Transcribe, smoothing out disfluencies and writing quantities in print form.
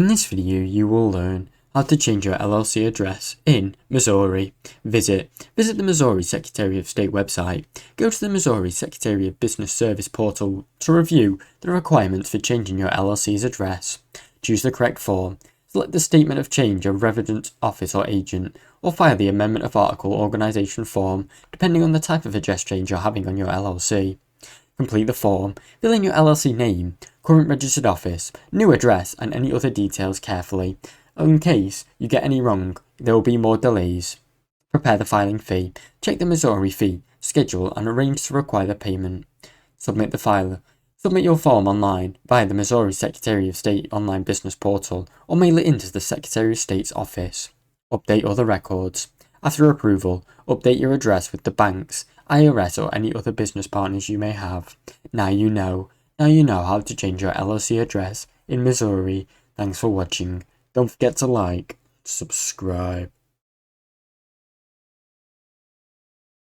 In this video, you will learn how to change your LLC address in Missouri. Visit the Missouri Secretary of State website. Go to the Missouri Secretary of Business Service portal to review the requirements for changing your LLC's address. Choose the correct form. Select the Statement of Change of Resident Office or Agent, or file the Amendment of Article Organization form, depending on the type of address change you're having on your LLC. Complete the form, fill in your LLC name, current registered office, new address, and any other details carefully. In case you get any wrong, there will be more delays. Prepare the filing fee, check the Missouri fee, schedule, and arrange to require the payment. Submit the file. Submit your form online via the Missouri Secretary of State online business portal, or mail it into the Secretary of State's office. Update other records. After approval, update your address with the banks, IRS, or any other business partners you may have. Now you know how to change your LLC address in Missouri. Thanks for watching. Don't forget to like, subscribe.